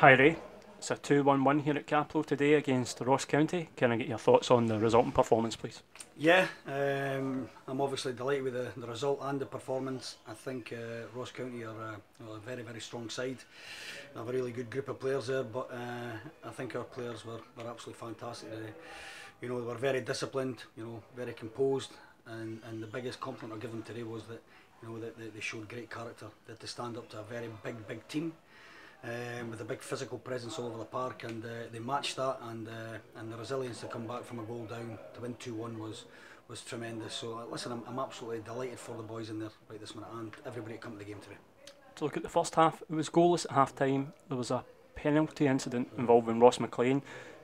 Hi Ray, it's a 2-1 win here at Cappielow today against Ross County. Can I get your thoughts on the result and performance, please? Yeah, I'm obviously delighted with the result and the performance. I think Ross County are a very, very strong side. They have a really good group of players there, but I think our players were absolutely fantastic today. They were very disciplined, very composed, and the biggest compliment I'll give them today was that, that they showed great character, that they stand up to a very big team. With a big physical presence all over the park, and they matched that, and the resilience to come back from a goal down to win 2-1 was tremendous. So listen, I'm absolutely delighted for the boys in there right this minute, and everybody that come to the game today. To look at the first half, it was goalless at half time. There was a penalty incident involving Ross McLean.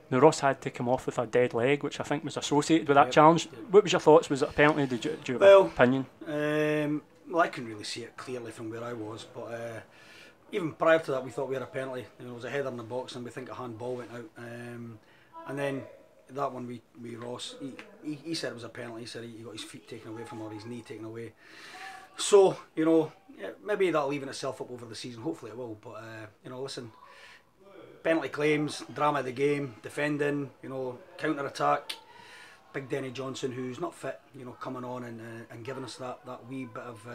Now Ross had to come off with a dead leg, which I think was associated with that challenge. What was your thoughts? Was it a penalty? Did you have an opinion? Well, I couldn't really see it clearly from where I was, but even prior to that, we thought we had a penalty. There was a header in the box, and we think a handball went out. And then that one, we Ross, he said it was a penalty. He said he got his feet taken away from him, or his knee taken away. So maybe that'll even itself up over the season. Hopefully it will. But listen, penalty claims, drama of the game, defending, counter attack. Big Denny Johnson, who's not fit, coming on and giving us that wee bit of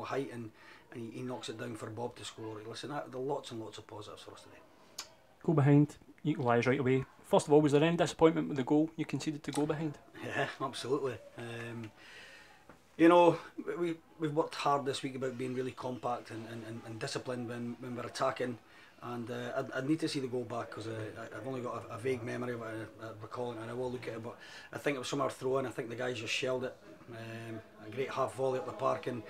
height, and he knocks it down for Bob to score. Listen, there are lots and lots of positives for us today. Go behind, equalise right away. First of all, was there any disappointment with the goal you conceded to go behind? Yeah, absolutely. We've worked hard this week about being really compact and disciplined when we're attacking. And I'd need to see the goal back, because I've only got a vague memory of it, recalling it, and I will look at it. But I think it was somewhere thrown. I think the guys just shelled it. A great half volley up the park, and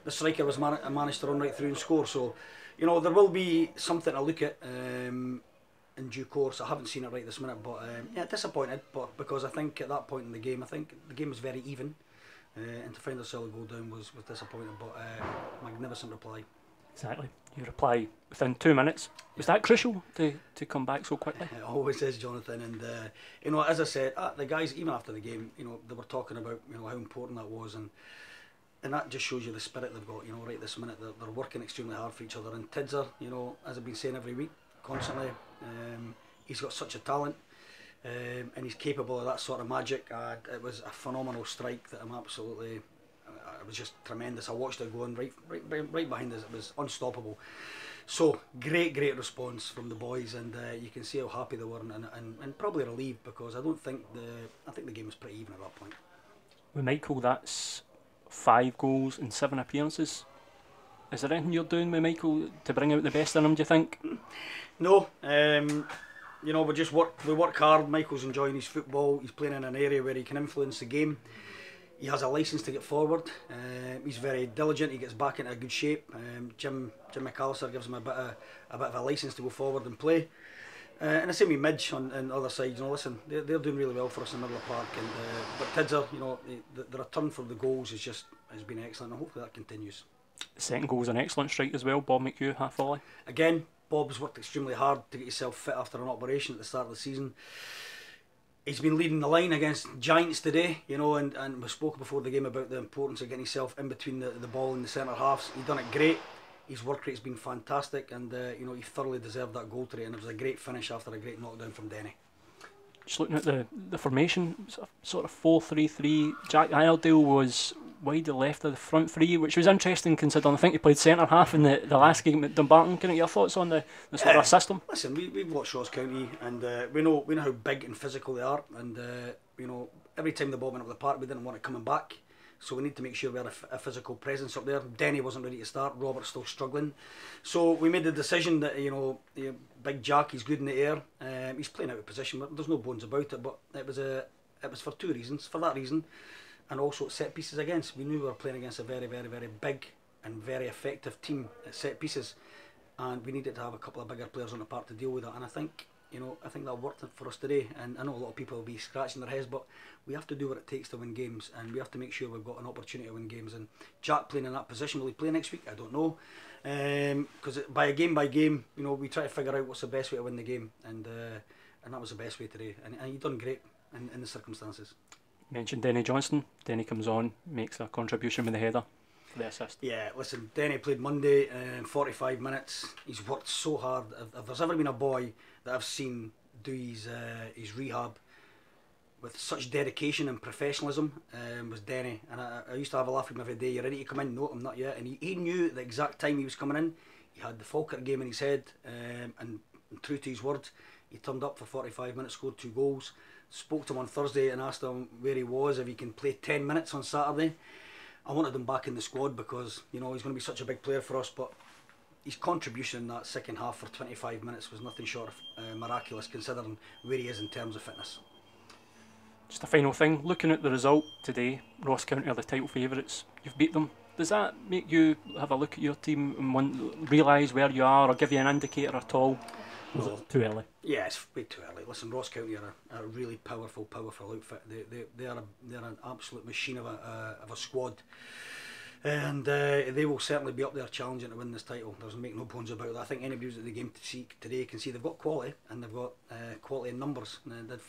the striker was managed to run right through and score. So, there will be something to look at in due course. I haven't seen it right this minute, but disappointed. But because I think at that point in the game, I think the game was very even, and to find ourselves a goal down was disappointing. But magnificent reply. Exactly. You reply within 2 minutes. Was that crucial to come back so quickly? It always is, Jonathan. And as I said, the guys, even after the game, they were talking about how important that was, and that just shows you the spirit they've got. Right this minute, they're working extremely hard for each other. And Tidser, as I've been saying every week, constantly, he's got such a talent, and he's capable of that sort of magic. It was a phenomenal strike that I'm absolutely. It was just tremendous. I watched it going right behind us. It was unstoppable. So great response from the boys, and you can see how happy they were, and probably relieved, because I think the game was pretty even at that point. With Michael, that's 5 goals in 7 appearances. Is there anything you're doing with Michael to bring out the best in him, do you think? No. We work hard. Michael's enjoying his football. He's playing in an area where he can influence the game. He has a licence to get forward. He's very diligent. He gets back into a good shape. Jim McAllister gives him a bit of a licence to go forward and play. And the same with Midge on the other side. Listen, they're doing really well for us in the middle of the park. But Tidser, the return for the goals has been excellent, and hopefully that continues. The second goal was an excellent strike as well. Bob McHugh, half volley. Again, Bob's worked extremely hard to get himself fit after an operation at the start of the season. He's been leading the line against Giants today, and we spoke before the game about the importance of getting himself in between the ball and the centre halves. He's done it great. His work rate's been fantastic, and he thoroughly deserved that goal today, and it was a great finish after a great knockdown from Denny. Just looking at the formation, sort of 4-3-3. Jack Iredale was wide to the left of the front three, which was interesting considering I think he played centre half in the last game at Dumbarton. Can I get your thoughts on the sort of system? Listen, we've watched Ross County, and we know how big and physical they are, and every time the ball went up the park, we didn't want it coming back. So we need to make sure we had a physical presence up there. Denny wasn't ready to start. Robert's still struggling. So we made the decision that Big Jack, he's good in the air. He's playing out of position. There's no bones about it. But it was for 2 reasons. For that reason, and also set pieces against. We knew we were playing against a very, very, very big and very effective team at set pieces, and we needed to have a couple of bigger players on the park to deal with that. And I think that worked for us today, and I know a lot of people will be scratching their heads, but we have to do what it takes to win games, and we have to make sure we've got an opportunity to win games. And Jack playing in that position, will he play next week? I don't know, because by game, we try to figure out what's the best way to win the game, and that was the best way today, and he done great in the circumstances. Mentioned Denny Johnson. Denny comes on, makes a contribution with the header. for the assist. Yeah, listen, Denny played Monday, 45 minutes. He's worked so hard. If there's ever been a boy that I've seen do his rehab with such dedication and professionalism, was Denny. And I used to have a laugh with him every day. You ready to come in? No, I'm not yet. And he knew the exact time he was coming in. He had the Falkirk game in his head, and true to his word, he turned up for 45 minutes, scored 2 goals. Spoke to him on Thursday and asked him where he was, if he can play 10 minutes on Saturday. I wanted him back in the squad because, you know, he's going to be such a big player for us, but his contribution in that second half for 25 minutes was nothing short of miraculous, considering where he is in terms of fitness. Just a final thing, looking at the result today, Ross County are the title favourites. You've beat them. Does that make you have a look at your team and realise where you are, or give you an indicator at all? Was it too early? Yeah, it's way too early. Listen, Ross County are a really powerful outfit. They're an absolute machine of a squad, and they will certainly be up there challenging to win this title. There's make no bones about that. I think anybody who's at the game today can see they've got quality, and they've got quality in numbers. And they had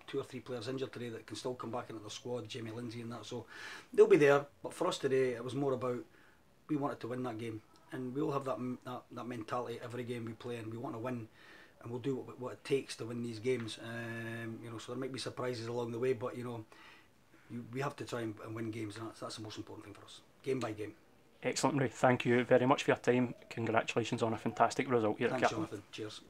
2 or 3 players injured today that can still come back into the squad, Jamie Lindsay and that, so they'll be there. But for us today, it was more about, we wanted to win that game, and we all have that mentality every game we play, and we want to win, and we'll do what it takes to win these games. You know, so there might be surprises along the way, but you know, we have to try and win games, and that's the most important thing for us, game by game. Excellent, Ray. Thank you very much for your time. Congratulations on a fantastic result here at Cappielow. Thanks, Jonathan. Cheers.